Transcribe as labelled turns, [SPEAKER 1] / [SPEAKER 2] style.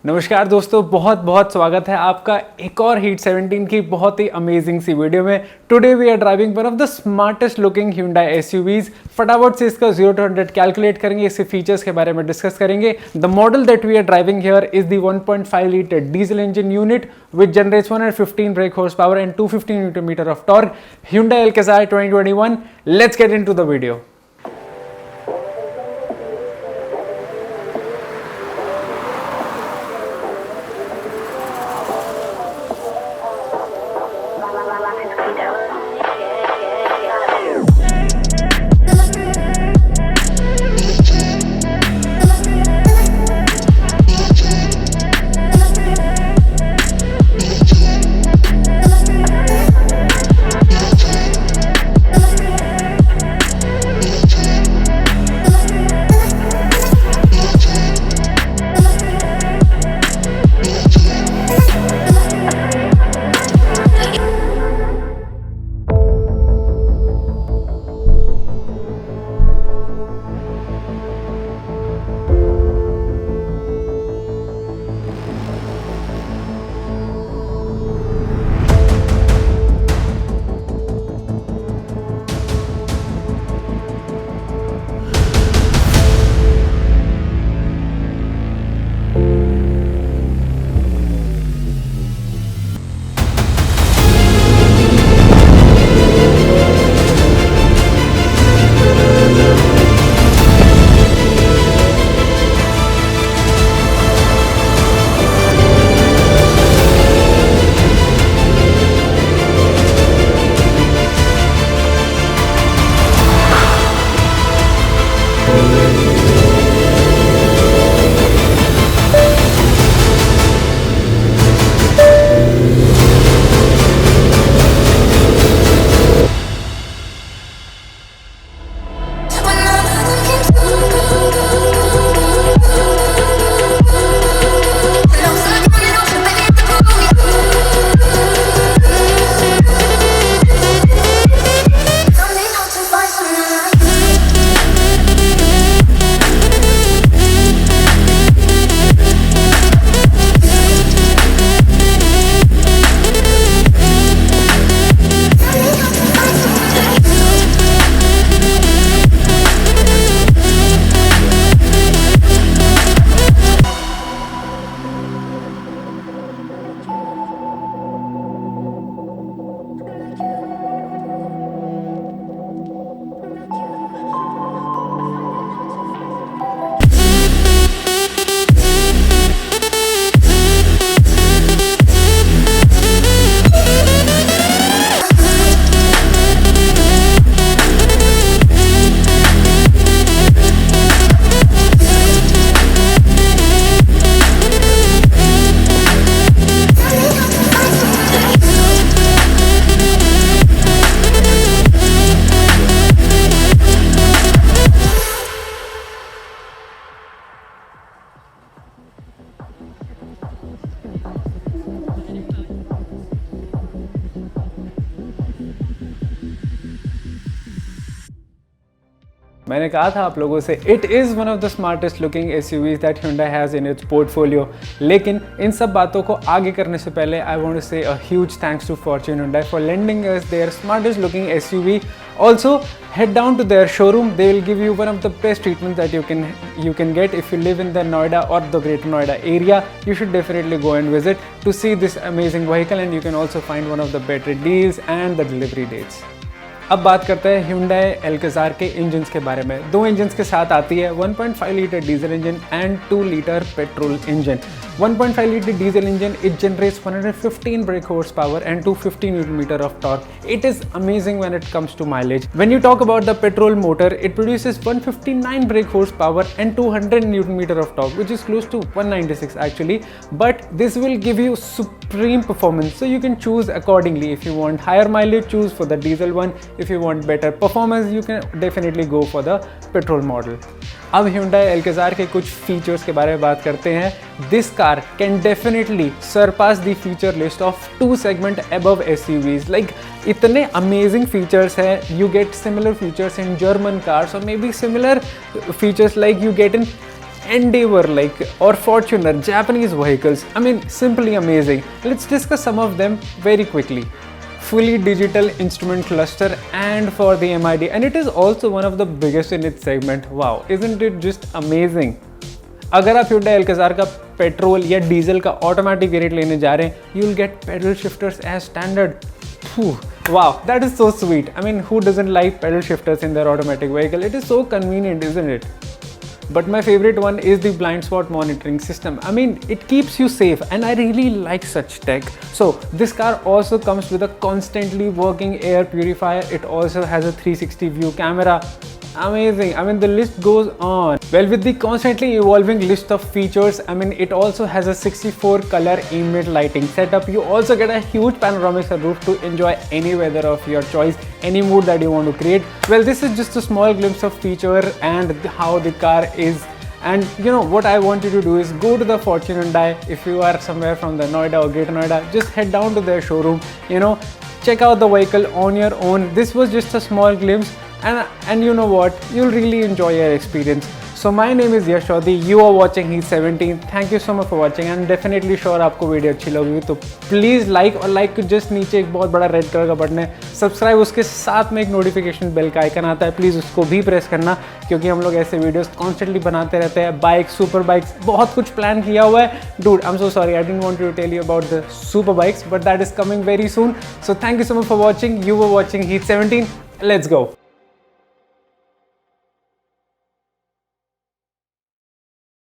[SPEAKER 1] नमस्कार दोस्तों, बहुत बहुत स्वागत है आपका एक और हीट 17 की बहुत ही अमेजिंग सी वीडियो में। Today we are driving one of the smartest looking Hyundai SUVs। फटाफट से इसका 0 to 100 कैलकुलेट करेंगे, इसके फीचर्स के बारे में डिस्कस करेंगे। The model that we are driving here is the 1.5 litre diesel engine unit which generates 115 brake horsepower and 215 Newton meter of torque, Hyundai Alcazar 2021. Let's get into the video. मैंने कहा था आप लोगों से it is one of the smartest looking SUVs that Hyundai has in its portfolio. लेकिन इन सब बातों को आगे करने से पहले आई want to say a huge thanks to Fortune Hyundai for lending us their smartest looking SUV। Also, head down to their showroom. They will give you one of the best treatments that you can get if you live in the Noida or the Greater Noida area. You should definitely go and visit to see this amazing vehicle, and you can also find one of the better deals and the delivery dates. अब बात करते हैं Hyundai Alcazar के engines के बारे में। दो engines के साथ आती है 1.5 litre diesel engine and 2 litre petrol engine. 1.5 liter diesel engine, it generates 115 brake horsepower and 250 Newton meter of torque. It is amazing when it comes to mileage. When you talk about the petrol motor, it produces 159 brake horsepower and 200 Newton meter of torque, which is close to 196 actually. But this will give you supreme performance, so you can choose accordingly. If you want higher mileage, choose for the diesel one. If you want better performance, you can definitely go for the petrol model. अब Hyundai Alcazar के कुछ features के बारे में बात करते हैं। This car can definitely surpass the feature list of 2 segment above SUVs। Like इतने अमेजिंग फीचर्स हैं। You get similar features in German cars और maybe similar features like you get in Endeavor or Fortuner, Japanese vehicles. I mean, simply amazing. Let's discuss some of them very quickly. Fully digital instrument cluster and for the MID, and it is also one of the biggest in its segment. Wow, isn't it just amazing? अगर आप Hyundai Alcazar का petrol या diesel का automatic variant लेने जा रहे हैं, you will get paddle shifters as standard. Wow, that is so sweet. I mean, who doesn't like pedal shifters in their automatic vehicle? It is so convenient, isn't it? But my favorite one is the blind spot monitoring system. I mean, it keeps you safe and I really like such tech. So this car also comes with a constantly working air purifier. It also has a 360 view camera. Amazing. I mean, the list goes on. Well, with the constantly evolving list of features, I mean, it also has a 64 color ambient lighting setup. You also get a huge panoramic sunroof to enjoy any weather of your choice, any mood that you want to create. Well, this is just a small glimpse of feature and how the car is. And you know what I want you to do is go to the Fortune Hyundai. If you are somewhere from the Noida or Greater Noida, just head down to their showroom, check out the vehicle on your own. This was just a small glimpse, and you know what, you'll really enjoy your experience. So my name is Yash Chaudhary, you are watching Heat 17. Thank you so much for watching and definitely sure आपको video अच्छी लगी तो please like, और like के just नीचे एक बहुत बड़ा रेड कलर का बटन है सब्सक्राइब, उसके साथ में एक नोटिफिकेशन बेल का आइकन आता है, प्लीज़ उसको भी प्रेस करना क्योंकि हम लोग ऐसे वीडियोस कॉन्स्टेंटली बनाते रहते हैं. बाइक, सुपर बाइक्स, बहुत कुछ प्लान किया हुआ है. Dude, I am so sorry, I didn't want to tell you about the super bikes, but that is coming very soon. So thank you so much for watching. You were watching Heat 17. Let's go.